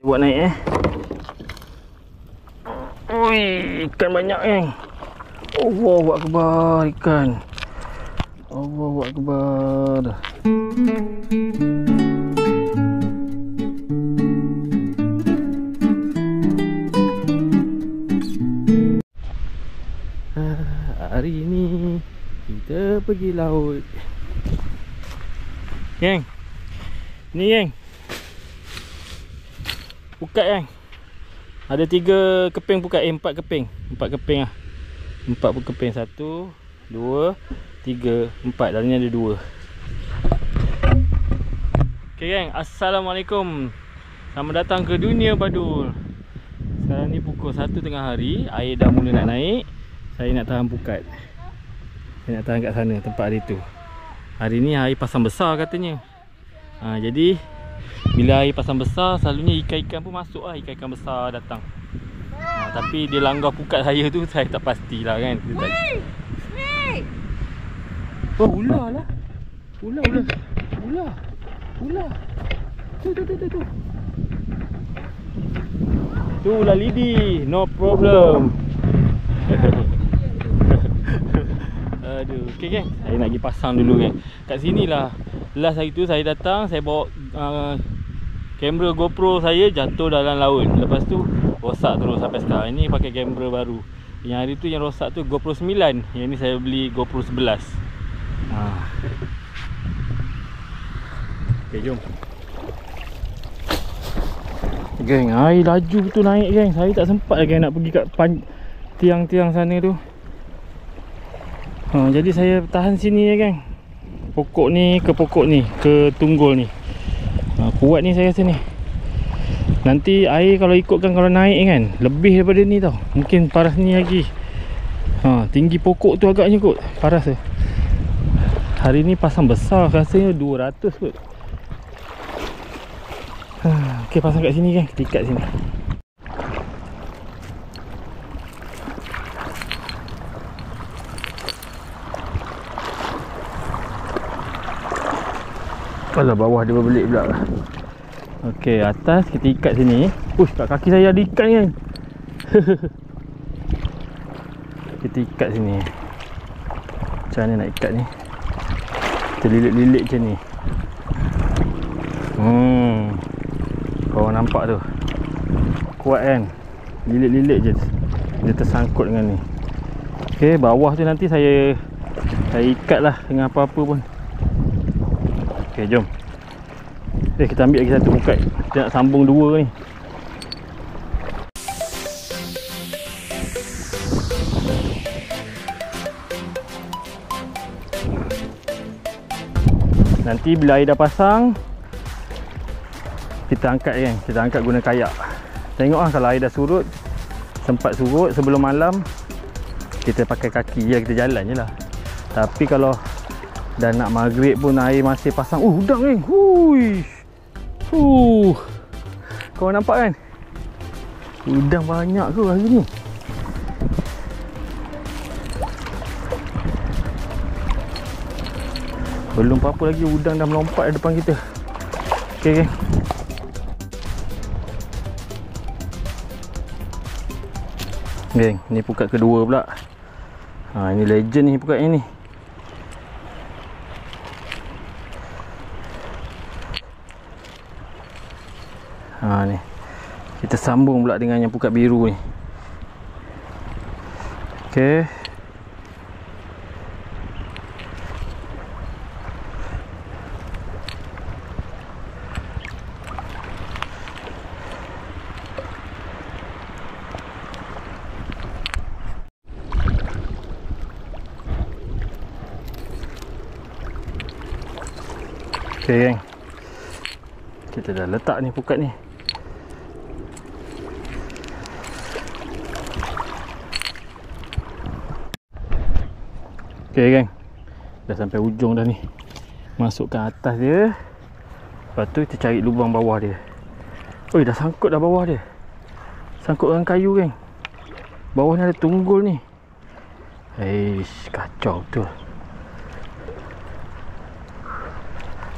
Buat naik Ui, ikan banyak Allahu Akbar ikan. Allahu Akbar. Hari ini kita pergi laut. Geng. Ni geng. Pukat kan. Ada 3 keping pukat, 4 keping. 4 keping lah. 4 keping. 1, 2, 3, 4. Dalamnya ada 2. Okay geng, Assalamualaikum. Selamat datang ke dunia Badul. Sekarang ni pukul 1 tengah hari. Air dah mula nak naik. Saya nak tahan pukat. Saya nak tahan kat sana tempat hari tu. Hari ni air pasang besar katanya. Jadi bila air pasang besar, selalunya ikan-ikan pun masuk lah. Ikan-ikan besar datang. Tapi dia langgar pukat saya tu, saya tak pastilah kan. Oh, ular lah. Ular. Tu. Tu ular lidi. No problem. Aduh, okey geng. Saya nak pergi pasang dulu geng. Kat sini lah. Last hari tu saya datang, saya bawa kamera GoPro saya jatuh dalam laut. Lepas tu rosak terus sampai sekarang. Ini pakai kamera baru. Yang hari tu yang rosak tu GoPro 9. Yang ni saya beli GoPro 11. Okey, jom. Geng, air laju betul naik geng. Saya tak sempat lagi nak pergi kat tiang-tiang sana tu. Jadi saya tahan sini ya geng. Pokok ni ke pokok ni, ke tunggul ni. Kuat ni saya rasa ni. Nanti air kalau ikutkan, kalau naik kan, lebih daripada ni tau. Mungkin paras ni lagi. Tinggi pokok tu agaknya kot paras tu. Hari ni pasang besar, rasanya 200 kot. Okey, pasang kat sini geng, kat sini. Alah, bawah dia berbelik pula. Okey, atas kita ikat sini. Push, kat kaki saya ada ikan kan. Kita ikat sini. Macam mana nak ikat ni? Kita lilit-lilit macam ni. Kau nampak tu. Kuat kan? Lilit-lilit je. Dia tersangkut dengan ni. Okey, bawah tu nanti saya ikat lah dengan apa-apa pun. Okey, jom. Kita ambil lagi satu pukat. Kita nak sambung 2 ni. Nanti bila air dah pasang, kita angkat kan. Kita angkat guna kayak. Tengok lah kalau air dah surut. Sempat surut sebelum malam, kita pakai kaki je, kita jalan je lah. Tapi kalau dah nak maghrib pun air masih pasang. Udang ni. Kau nampak kan? Udang banyak ke hari ni? Belum apa-apa lagi udang dah melompat di depan kita. Okey geng. Geng, ni pukat kedua pula. Ini legend ni pukat ni. Ni. Kita sambung pula dengan yang pukat biru ni. Okey. Okey geng. Kita dah letak ni pukat ni. Okey geng. Dah sampai ujung dah ni. Masukkan atas dia. Lepas tu kita cari lubang bawah dia. Oi, dah sangkut dah bawah dia. Sangkut dengan kayu geng. Bawah ni ada tunggul ni. Kacau betul.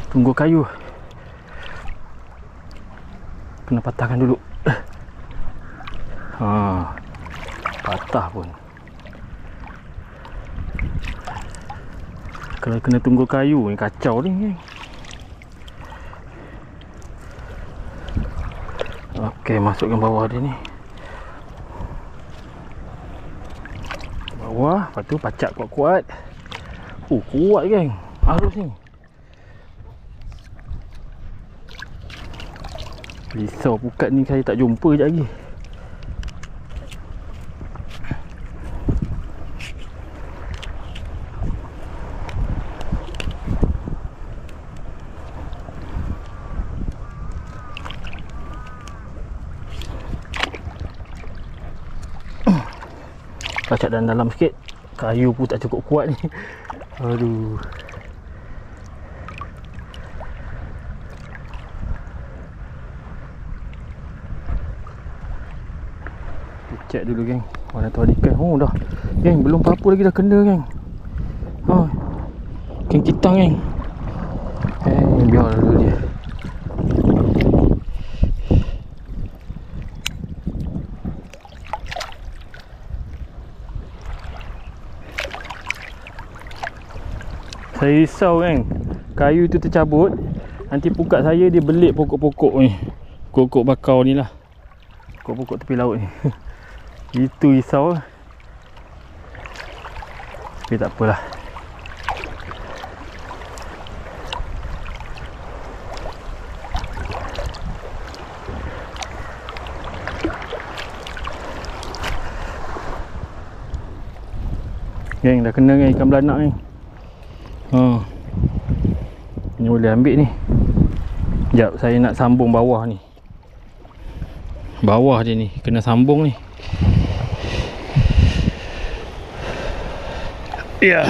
Tunggul kayu. Kena patahkan dulu. Patah pun. Kalau kena tunggu kayu ni kacau ni. Okey, masukkan bawah dia ni. Bawah, lepas tu pacak kuat-kuat. Kuat geng. Arus ni. Risau pukat ni saya tak jumpa sekejap lagi. Pacak dalam sikit. Kayu pun tak cukup kuat ni. Aduh. Check dulu geng. Mana tu ada ikan. Oh dah. Geng, belum apa-apa lagi dah kena geng. Ikan kitang geng. Biar dulu dia. Saya risau kan, kayu tu tercabut, nanti pukat saya dia belit pokok-pokok ni. Pokok bakau ni lah. Pokok-pokok tepi laut ni. Itu risau. Tapi tak apalah. Geng, dah kena kan ikan belanak ni. Ni boleh ambil ni. Sekejap, saya nak sambung bawah ni. Bawah dia ni, kena sambung ni. Ya.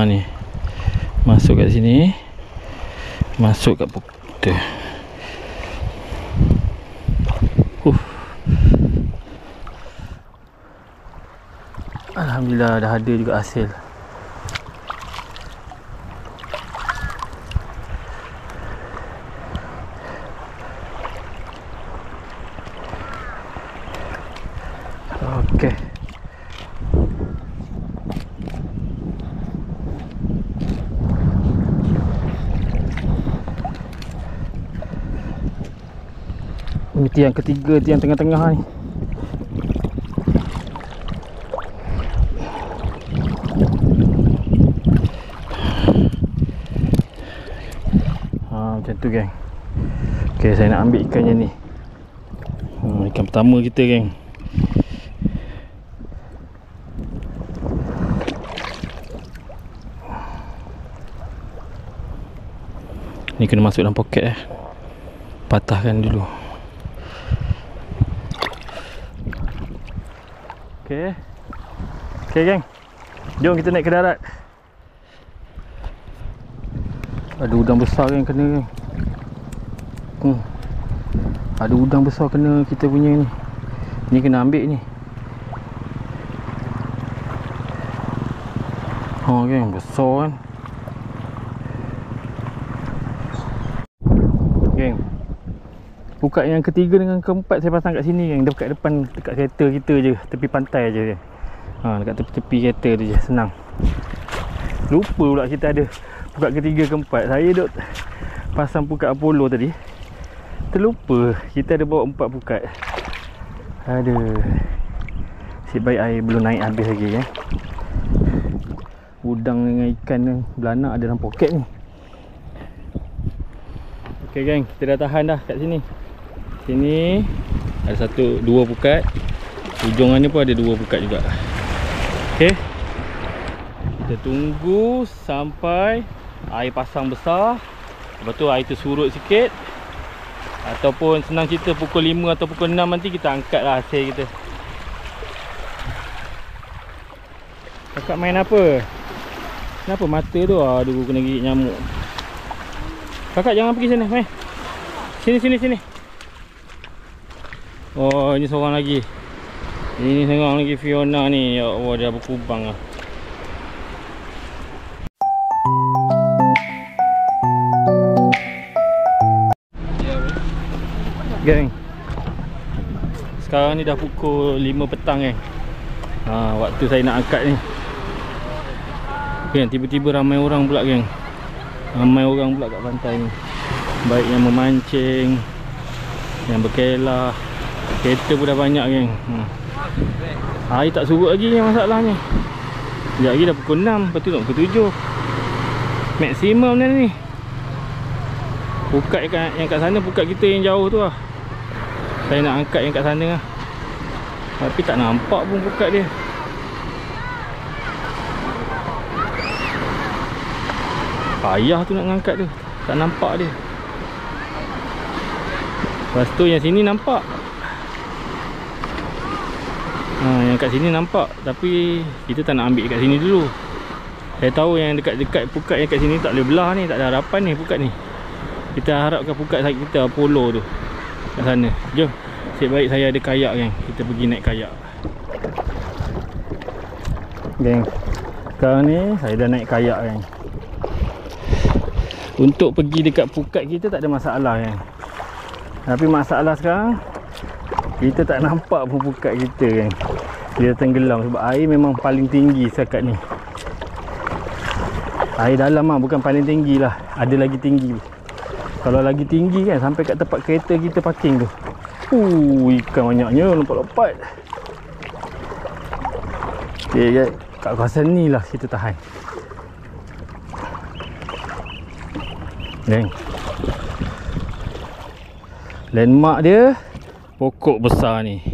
Ni. Masuk kat sini. Masuk kat pokok tu. Alhamdulillah dah ada juga hasil. Okey. Ini tiang ketiga, tiang tengah-tengah ni. Macam tu geng. Okey, saya nak ambil ikannya ni. Ikan pertama kita geng. Ni kena masuk dalam poket patahkan dulu. Okey. Okey geng. Jom kita naik ke darat. Ada udang besar yang kena. Ada udang besar kena kita punya ni. Ni kena ambil ni. Geng, besar kan. Geng, pukat yang ketiga dengan keempat saya pasang kat sini geng. Dekat depan, dekat kereta kita je. Tepi pantai je geng. Dekat tepi-tepi kereta tu je, senang. Lupa pula kita ada pukat ketiga keempat. Saya duk pasang pukat Apollo tadi, terlupa kita ada bawa 4 pukat. Aduh. Nasib baik air belum naik habis lagi ya. Udang dengan ikan belanak ada dalam poket ni. Okey geng, kita dah tahan dah kat sini. Sini ada 2 pukat. Ujung ni pun ada 2 pukat juga. Okey. Kita tunggu sampai air pasang besar. Lepas tu air tu surut sikit. Ataupun senang cerita pukul 5 atau pukul 6 nanti kita angkat lah hasil kita. Kakak main apa? Kenapa mata tu? Aduh, kena gigit nyamuk. Kakak jangan pergi sana, main. Sini. Oh, ini seorang lagi. Ini seorang lagi Fiona ni. Ya Allah, dia berkubang lah. Geng, sekarang ni dah pukul 5 petang kan. Waktu saya nak angkat ni geng, tiba-tiba ramai orang pula geng. Ramai orang pula kat pantai ni. Baik yang memancing, yang berkelah. Kereta pun dah banyak geng. Air tak surut lagi yang masalahnya. Sekejap lagi dah pukul 6, lepas tu nak pukul 7. Maksimum dah ni. Pukat yang kat sana, pukat kita yang jauh tu lah. Saya nak angkat yang kat sana lah. Tapi tak nampak pun pukat dia. Payah tu nak angkat tu. Tak nampak dia. Lepas tu yang sini nampak. Yang kat sini nampak. Tapi kita tak nak ambil kat sini dulu. Saya tahu yang dekat-dekat pukat yang kat sini tak boleh belah ni. Tak ada harapan ni pukat ni. Kita harapkan pukat kita Apollo tu kat sana. Jom. Nasib baik saya ada kayak kan. Kita pergi naik kayak. Geng, sekarang ni saya dah naik kayak kan. Untuk pergi dekat pukat kita tak ada masalah kan. Tapi masalah sekarang, kita tak nampak pun pukat kita kan. Dia tenggelam sebab air memang paling tinggi sekat ni. Air dalam lah, bukan paling tinggi lah. Ada lagi tinggi. Kalau lagi tinggi kan, sampai kat tempat kereta kita parking tu. Ikan banyaknya, lompat-lompat. Okay guys, kat kawasan ni lah kita tahan. Geng, landmark dia pokok besar ni.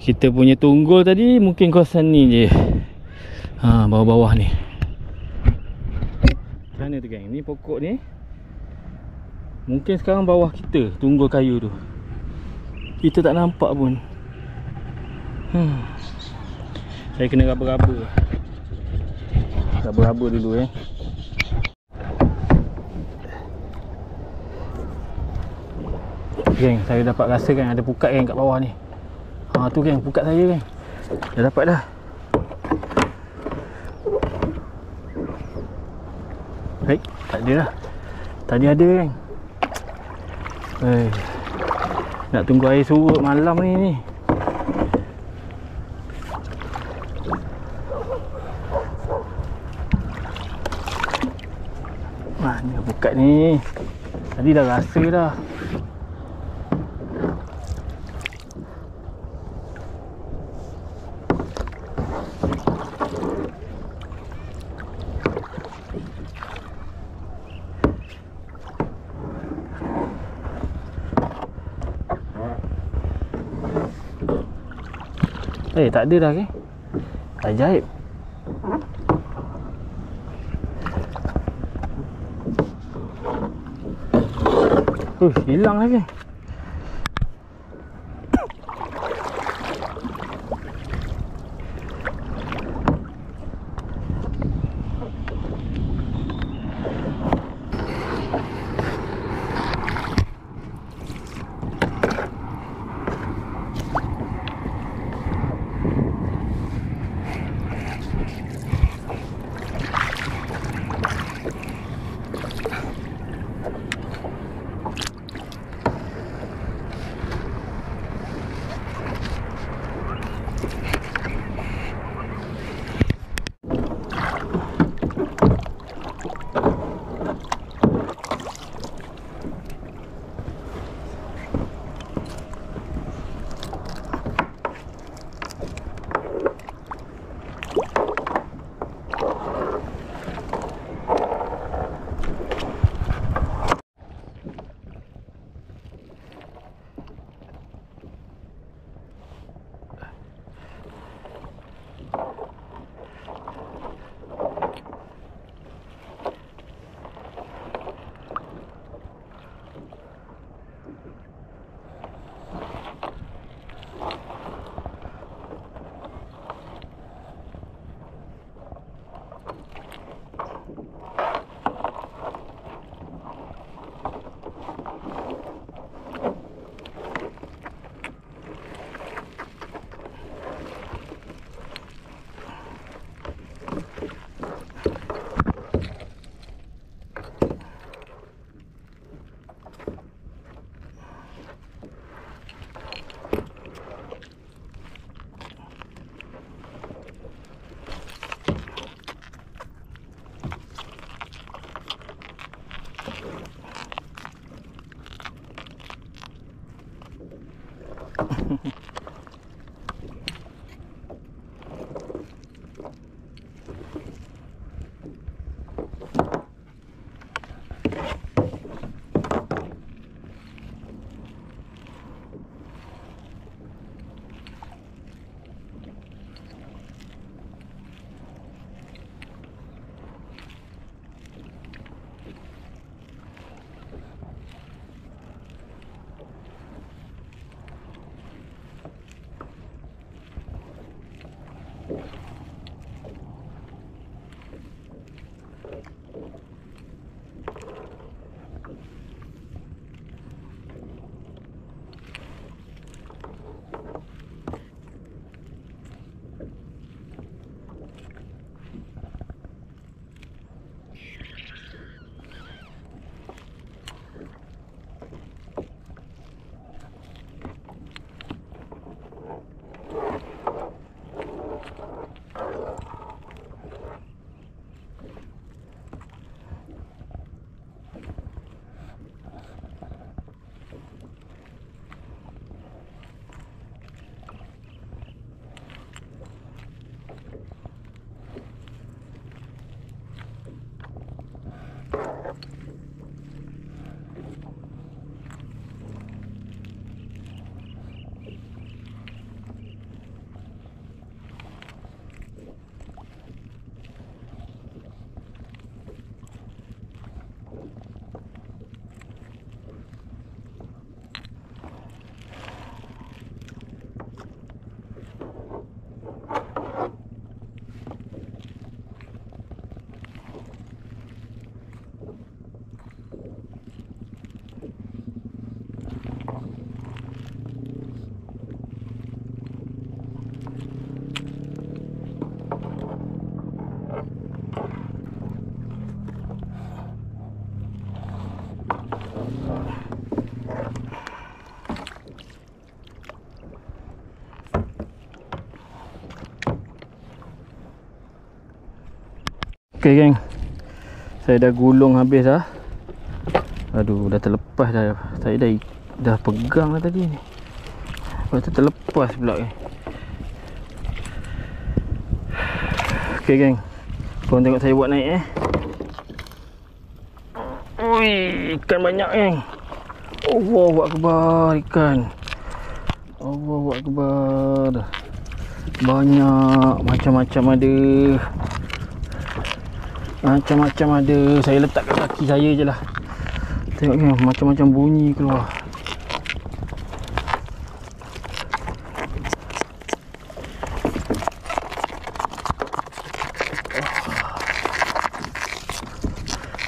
Kita punya tunggul tadi mungkin kawasan ni je. Bawah-bawah ni. Mana tu geng? Ni pokok ni. Mungkin sekarang bawah kita tunggul kayu tu. Kita tak nampak pun. Saya kena raba-raba. Raba-raba dulu Geng, saya dapat rasa kan ada pukat geng kat bawah ni. Tu geng, pukat saya geng. Dah dapat dah. Baik, tak ada dah. Tadi ada geng. Nak tunggu air surut malam ni. Mana pukat ni? Tadi dah rasa dah. Tak ada dah ke? Ajaib. Hilang lagi. Okay geng, saya dah gulung habis dah. Aduh, dah terlepas dah. Saya dah pegang dah tadi ni. Lepas tu terlepas pula. Okay geng, korang tengok saya buat naik Ui, ikan banyak geng. Allahu Akbar, ikan. Allahu Akbar. Banyak, macam-macam ada. Macam-macam ada. Saya letak kat kaki saya je lah. Tengok ni, macam-macam bunyi keluar.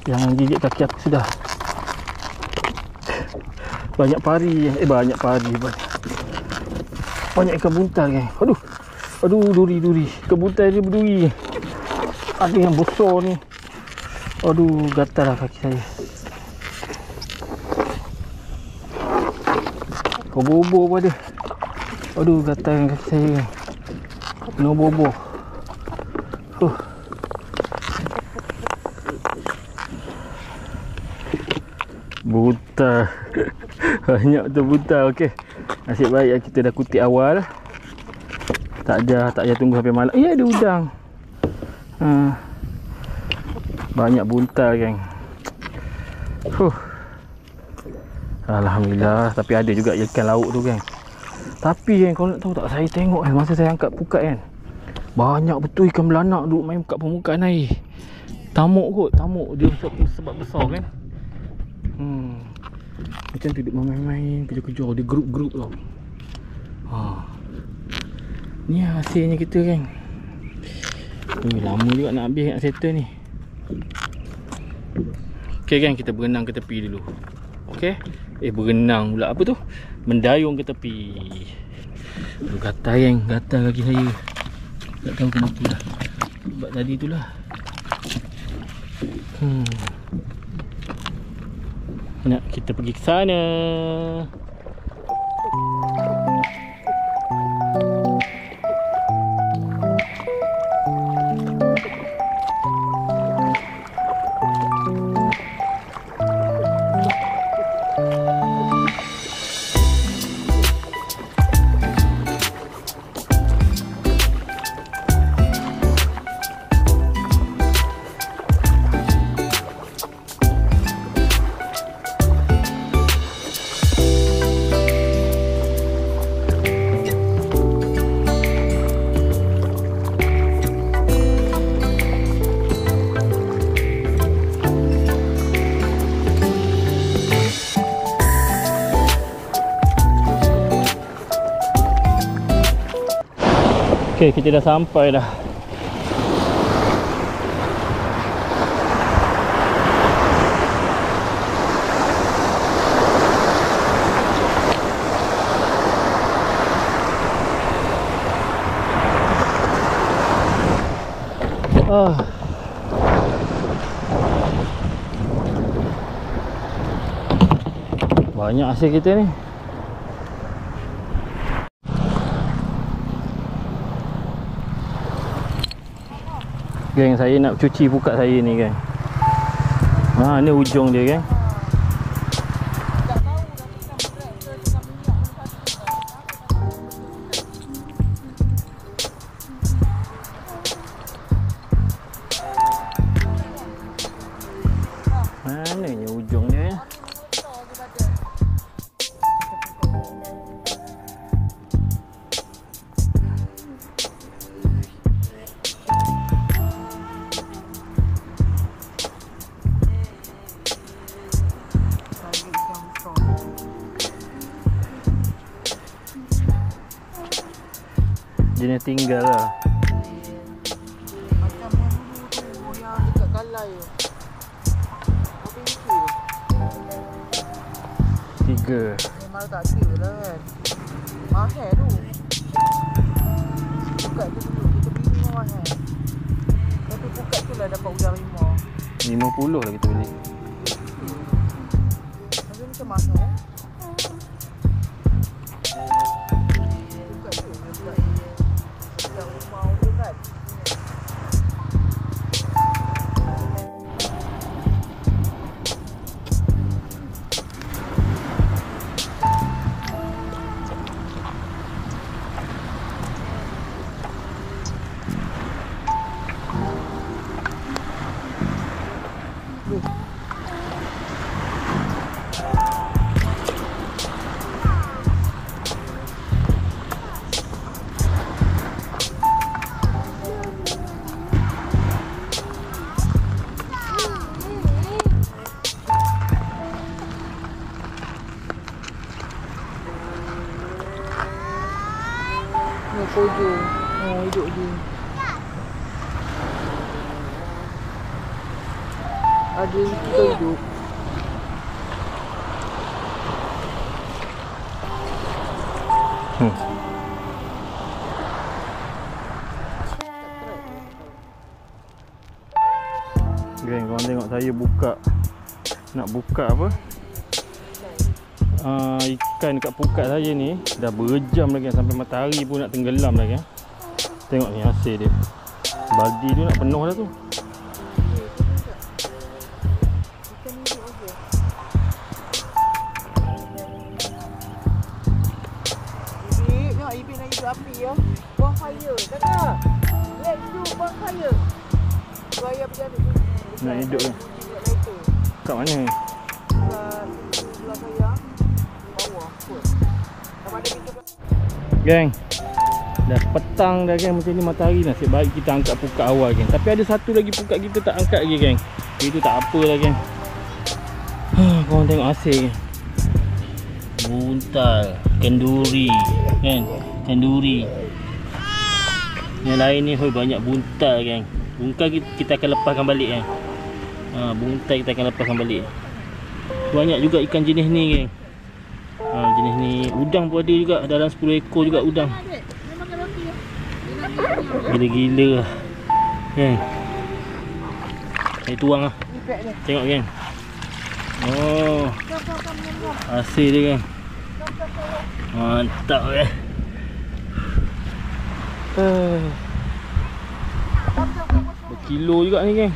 Jangan gigit kaki aku sudah. Banyak pari. Banyak pari. Banyak ikan buntal geng. Aduh. Aduh, duri. Ikan buntal dia berduri. Ada yang besar ni. Aduh, gatal lah kaki saya. Bobo pun ada. Aduh, gatal kaki saya. No bobo. Buntal. Banyak betul buntal. Okey. Nasib baik kita dah kutip awal. Tak payah tunggu sampai malam. Ada udang. Banyak buntal geng. Alhamdulillah. Tapi ada juga ikan laut tu geng. Tapi geng, kau nak tahu tak, saya tengok masa saya angkat pukat kan, banyak betul ikan belanak duduk main kat permukaan air. Tamuk dia sebab besar kan. Macam tu duduk main-main, kejar-kejar. Dia grup-grup tau. Ni hasilnya kita geng. Lama juga nak habis nak settle ni. Okay geng, kita berenang ke tepi dulu. Okay. Berenang pula. Apa tu? Mendayung ke tepi. Gatal geng, gatal kaki saya. Tak tahu kenapa lah. Sebab tadi tu lah. Nak kita pergi ke sana. Okay, kita dah sampai dah. Banyak hasil kita ni. Geng, saya nak cuci pukat saya ni, geng. Ni ujung dia, geng. Mananya ujung dia, ya? Jenis tinggal lah. Macam yang dulu tu, yang dekat Kalai tu. Habis tu 3. memang tak ada lah kan. Mahal tu. Pukat tu dulu, kita beli memang mahal. Satu pukat tu lah dapat udang 50 lah kita beli. Macam macam mahal. Pukat tu dapat udang 5 tu kan. Ni kojo. Oh, hidup je. Ada kita hidup. Geng, korang tengok saya buka. Nak buka apa? Ikan dekat pukat saya ni dah berjam lagi, sampai matahari pun nak tenggelam lagi. Tengok ni hasil dia. Baldi tu nak penuh dah tu. Ibik nak hidup api ya. Buang fire. Kakak. Let's do buang fire. Buaya berjalan. Nak hidup kan? Kat mana? Kat sebelah saya. Bawah. Geng, dah petang dah, geng. Macam ni matahari, nasib baik kita angkat pukat awal, geng. Tapi ada satu lagi pukat kita tak angkat lagi, geng. Itu tak apalah, geng. Korang tengok hasil, geng. Buntal, kenduri, kan? Kenduri. Yang lain ni banyak buntal, geng. Buntal kita akan lepaskan balik, geng. Buntal kita akan lepaskan balik. Banyak juga ikan jenis ni, geng. Jenis ni. Udang pun ada juga. Dalam 10 ekor juga udang. Gila-gila lah, geng. Saya tuang lah. Tengok, geng. Oh, hasil dia, geng. Mantap, geng. Berkilo juga ni, geng.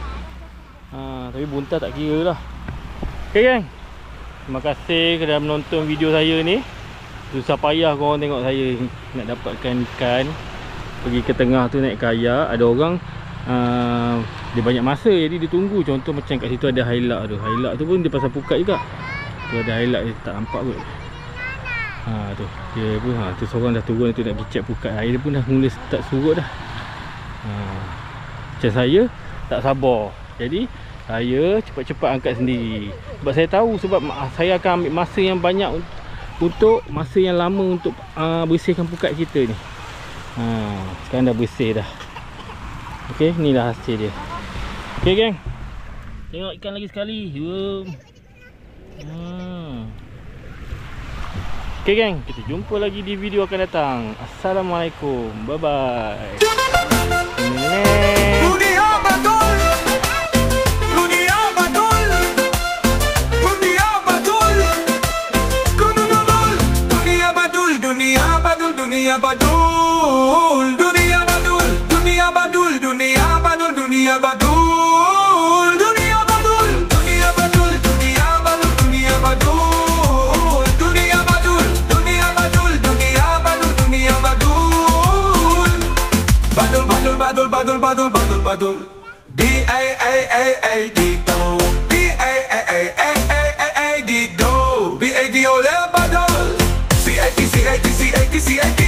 Tapi buntal tak kira lah. Okay, geng. Terima kasih kerana menonton video saya ni. Susah payah korang tengok saya nak dapatkan ikan. Pergi ke tengah tu naik kayak. Ada orang dia banyak masa, jadi dia tunggu. Contoh macam kat situ ada hailak tu. Hailak tu pun dia pasal pukat juga. Tu ada hailak, dia tak nampak kot. Tu dia pun tu seorang dah turun tu nak pergi check pukat. Air dia pun dah mula start surut dah. Macam saya tak sabar. Jadi saya cepat-cepat angkat sendiri. Sebab saya tahu, sebab saya akan ambil masa yang banyak untuk masa yang lama untuk bersihkan pukat kita ni. Sekarang dah bersih dah. Okey, inilah hasil dia. Okey geng, tengok ikan lagi sekali. Okey geng, kita jumpa lagi di video akan datang. Assalamualaikum, bye bye. Dunia Badul, dunia Badul, dunia Badul, dunia Badul, dunia Badul, dunia Badul, dunia Badul, dunia Badul, dunia Badul, dunia Badul, dunia Badul, dunia Badul, dunia Badul, dunia Badul, dunia Badul, dunia Badul, dunia Badul, dunia Badul, Badul, Badul, Badul, Badul, Badul, Badul, Badul, D-A-A-A-A-D-O, D-A-A-A-A-A-D-O, B-A-D-O, Badul, C-A-T, C-A-T, C-A-T, C-A-T.